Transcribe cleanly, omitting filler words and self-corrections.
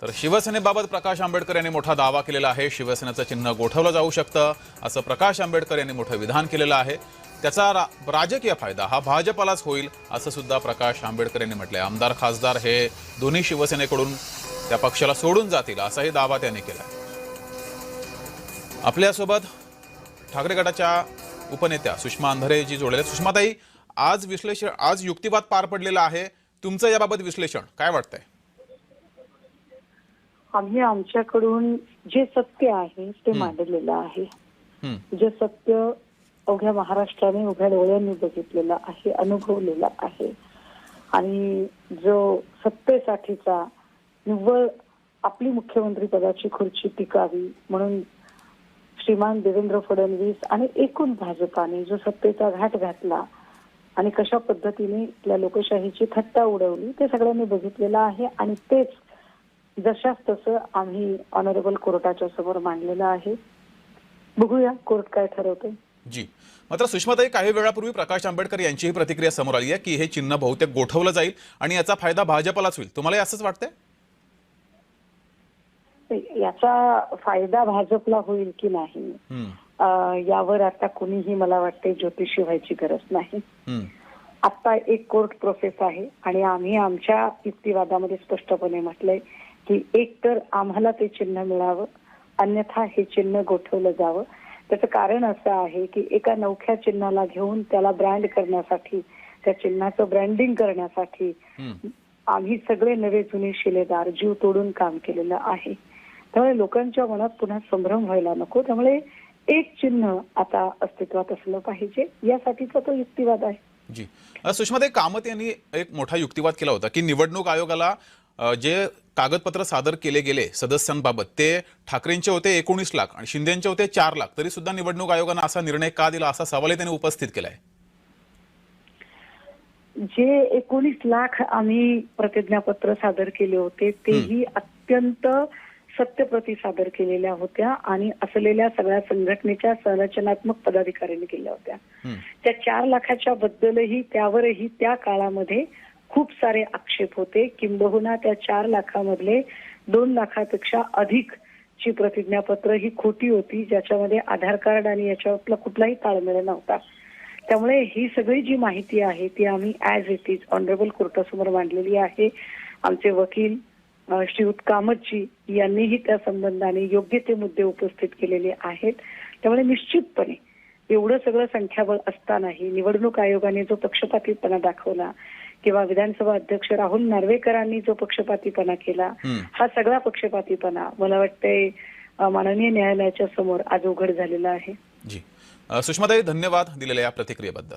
तर शिवसेनेबाबत प्रकाश आंबेडकर यांनी मोठा दावा केलेला आहे। शिवसेनेचं चिन्ह गोठवलं जाऊ शकतं असं प्रकाश आंबेडकर यांनी मोठं विधान केलेलं आहे। त्याचा राजकीय फायदा हा भाजपलाच होईल असं सुद्धा प्रकाश आंबेडकर यांनी म्हटलंय। आमदार खासदार हे दोन्ही शिवसेनेकडून त्या पक्षाला सोडून जातील असाही दावा त्यांनी केला। आपल्यासोबत ठाकरे गटाच्या उपनेत्या सुषमा अंधारे जी जोडलेले। सुषमाताई, आज युक्तिवाद पार पडलेला आहे, तुमचं याबाबत विश्लेषण काय वाटतंय? आम्ही आमच्याकडून जे सत्य आहे ते मांडलेलं आहे। जे सत्य अवघ्या महाराष्ट्राने उघड्या डोळ्यांनी बघितलेलं आहे, अनुभवलेलं आहे आणि जो सत्तेसाठीचा निव्वळ आपली मुख्यमंत्री पदाची खुर्ची टिकावी म्हणून श्रीमान देवेंद्र फडणवीस आणि एकूण भाजपाने जो सत्तेचा घाट घातला आणि कशा पद्धतीने आपल्या लोकशाहीची थट्टा उडवली ते सगळ्यांनी बघितलेलं आहे आणि तेच जशास तसं आम्ही ऑनरेबल कोर्टाच्या समोर मांडलेलं आहे। बघूया कोर्ट काय ठरवते। जी, मात्र सुषमाताई, काही वेळापूर्वी प्रकाश आंबेडकर यांचीही प्रतिक्रिया समोर आली आहे की हे चिन्ह बहुतेक गोठवलं जाईल आणि याचा फायदा भाजपलाच होईल। तुम्हाला असंच वाटतंय? याचा फायदा भाजपला होईल की नाही यावर आता कुणीही मला वाटते ज्योतिषी व्हायची गरज नाही। आता एक कोर्ट प्रोसेस आहे आणि आम्ही आमच्या युक्तिवादामध्ये स्पष्टपणे म्हटलंय की एक तर आम्हाला ते चिन्ह मिळावं, अन्यथा हे चिन्ह गोठवलं जावं। त्याचं कारण असं आहे की एका नवख्या चिन्हाला घेऊन त्याला ब्रँड करण्यासाठी, त्या चिन्हाचं ब्रँडिंग करण्यासाठी आम्ही सगळे नवे जुने शिलेदार जीव तोडून काम केलेलं आहे। त्यामुळे लोकांच्या मनात पुन्हा संभ्रम व्हायला नको। त्यामुळे एक चिन्ह आता अस्तित्वात असलं पाहिजे, यासाठीचा तो युक्तिवाद आहे। जी, सुषमाताई, कामत यांनी एक मोठा युक्तिवाद केला होता की निवडणूक आयोगाला जे कागदपत्र सादर केले गेले सदस्यांबाबत ते ठाकरेंचे होते 19 लाख आणि शिंदेंचे होते 4 लाख, तरी सुद्धा निवडणूक आयोगाने असा निर्णय का दिला असा सवालही त्यांनी उपस्थित केलाय। जे 19 लाख आम्ही प्रतिज्ञापत्र सादर केले होते तेही अत्यंत सत्यप्रती सादर केलेल्या होत्या आणि असलेल्या सगळ्या संघटनेच्या संरचनात्मक पदाधिकाऱ्यांनी केल्या होत्या। त्या 4 लाखाच्या बद्दलही त्यावरही त्या काळामध्ये खूप सारे आक्षेप होते। किंबहुना त्या 4 लाखामधले 2 लाखापेक्षा अधिक ची प्रतिज्ञापत्र ही खोटी होती, ज्याच्यामध्ये आधार कार्ड आणि याच्यातला कुठलाही ताळमेळ नव्हता। त्यामुळे ही सगळी जी माहिती आहे ती आम्ही ऍज इट इज ऑनरेबल कोर्टासमोर मांडलेली आहे। आमचे वकील श्रीयुत कामतजी यांनीही त्या संबंधाने योग्य ते मुद्दे उपस्थित केलेले आहेत। त्यामुळे निश्चितपणे एवढं सगळं संख्याबळ असतानाही निवडणूक आयोगाने जो पक्षपातीपणा दाखवला किंवा विधानसभा अध्यक्ष राहुल नार्वेकरांनी जो पक्षपातीपणा केला, हा सगळा पक्षपातीपणा मला वाटतंय माननीय न्यायालयाच्या समोर आज उघड झालेला आहे। जी, सुषमाताई, धन्यवाद दिलेल्या या प्रतिक्रियेबद्दल।